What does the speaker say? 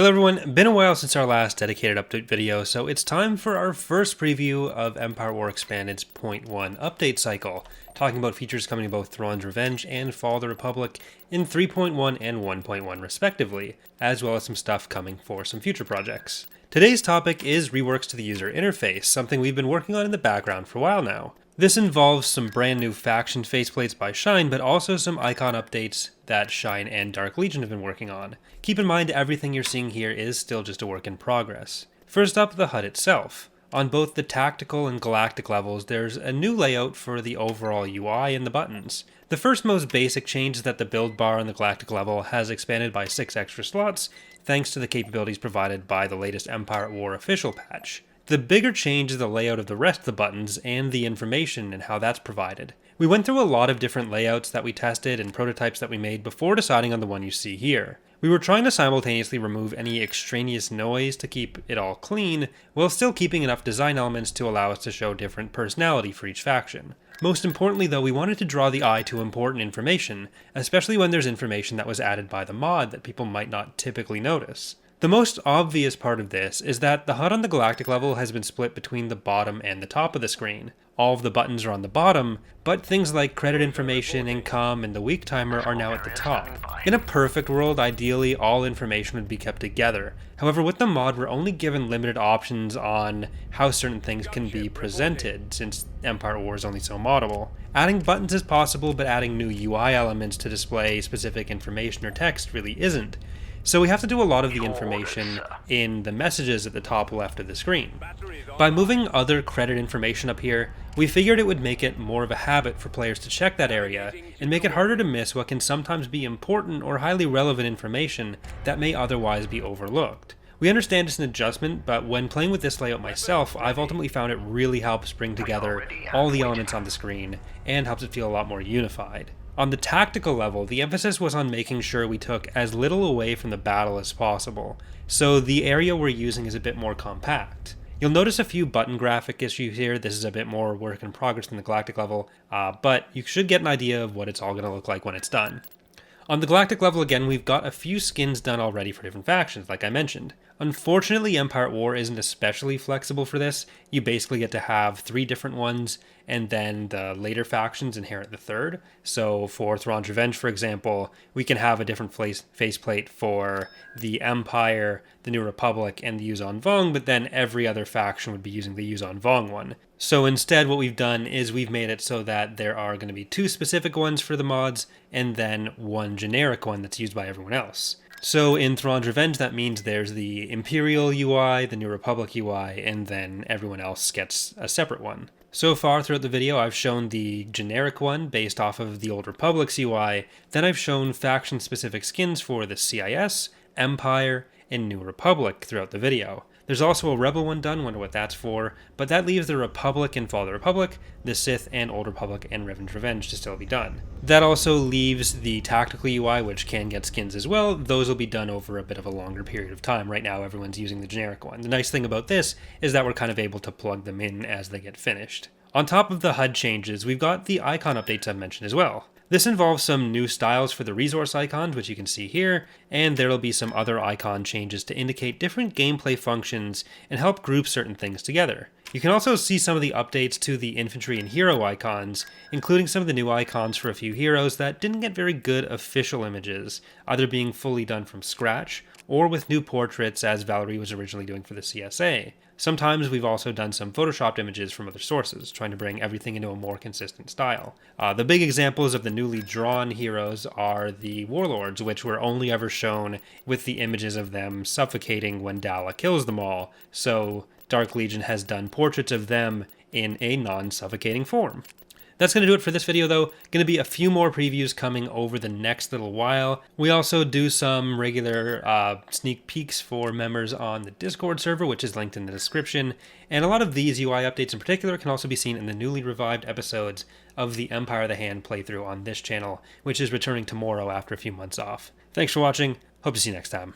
Hello everyone, been a while since our last dedicated update video, so it's time for our first preview of Empire War Expanded's 0.1 update cycle, talking about features coming to both Thrawn's Revenge and Fall of the Republic in 3.1 and 1.1 respectively, as well as some stuff coming for some future projects. Today's topic is reworks to the user interface, something we've been working on in the background for a while now. This involves some brand new faction faceplates by Shiyn, but also some icon updates that Shiyn and DarkLegion have been working on. Keep in mind everything you're seeing here is still just a work in progress. First up, the HUD itself. On both the tactical and galactic levels, there's a new layout for the overall UI and the buttons. The first most basic change is that the build bar on the galactic level has expanded by 6 extra slots, thanks to the capabilities provided by the latest Empire at War official patch. The bigger change is the layout of the rest of the buttons and the information and how that's provided. We went through a lot of different layouts that we tested and prototypes that we made before deciding on the one you see here. We were trying to simultaneously remove any extraneous noise to keep it all clean, while still keeping enough design elements to allow us to show different personality for each faction. Most importantly though, we wanted to draw the eye to important information, especially when there's information that was added by the mod that people might not typically notice. The most obvious part of this is that the HUD on the galactic level has been split between the bottom and the top of the screen. All of the buttons are on the bottom, but things like credit information, income, and the week timer are now at the top. In a perfect world, ideally all information would be kept together. However, with the mod, we're only given limited options on how certain things can be presented, since Empire at War is only so moddable. Adding buttons is possible, but adding new UI elements to display specific information or text really isn't. So we have to do a lot of the information in the messages at the top left of the screen. By moving other credit information up here, we figured it would make it more of a habit for players to check that area and make it harder to miss what can sometimes be important or highly relevant information that may otherwise be overlooked. We understand it's an adjustment, but when playing with this layout myself, I've ultimately found it really helps bring together all the elements on the screen and helps it feel a lot more unified. On the tactical level, the emphasis was on making sure we took as little away from the battle as possible, so the area we're using is a bit more compact. You'll notice a few button graphic issues here. This is a bit more work in progress than the galactic level, but you should get an idea of what it's all going to look like when it's done. On the galactic level again, we've got a few skins done already for different factions, like I mentioned. Unfortunately, Empire at War isn't especially flexible for this. You basically get to have 3 different ones, and then the later factions inherit the third. So for Thrawn's Revenge, for example, we can have a different faceplate for the Empire, the New Republic, and the Yuuzhan Vong, but then every other faction would be using the Yuuzhan Vong one. So instead what we've done is we've made it so that there are going to be 2 specific ones for the mods, and then 1 generic one that's used by everyone else. So in Thrawn's Revenge, that means there's the Imperial UI, the New Republic UI, and then everyone else gets a separate one. So far throughout the video, I've shown the generic one based off of the Old Republic's UI, then I've shown faction-specific skins for the CIS, Empire, and New Republic throughout the video. There's also a Rebel one done, wonder what that's for, but that leaves the Republic and Fall of the Republic, the Sith and Old Republic and Revan's Revenge to still be done. That also leaves the tactical UI, which can get skins as well. Those will be done over a bit of a longer period of time. Right now everyone's using the generic one. The nice thing about this is that we're kind of able to plug them in as they get finished. On top of the HUD changes, we've got the icon updates I've mentioned as well. This involves some new styles for the resource icons, which you can see here, and there will be some other icon changes to indicate different gameplay functions and help group certain things together. You can also see some of the updates to the infantry and hero icons, including some of the new icons for a few heroes that didn't get very good official images, either being fully done from scratch or with new portraits as Valerie was originally doing for the CSA. Sometimes we've also done some photoshopped images from other sources, trying to bring everything into a more consistent style. The big examples of the newly drawn heroes are the warlords, which were only ever shown with the images of them suffocating when Dala kills them all, so DarkLegion has done portraits of them in a non-suffocating form. That's going to do it for this video though. Going to be a few more previews coming over the next little while. We also do some regular sneak peeks for members on the Discord server, which is linked in the description. And a lot of these UI updates in particular can also be seen in the newly revived episodes of the Empire of the Hand playthrough on this channel, which is returning tomorrow after a few months off. Thanks for watching. Hope to see you next time.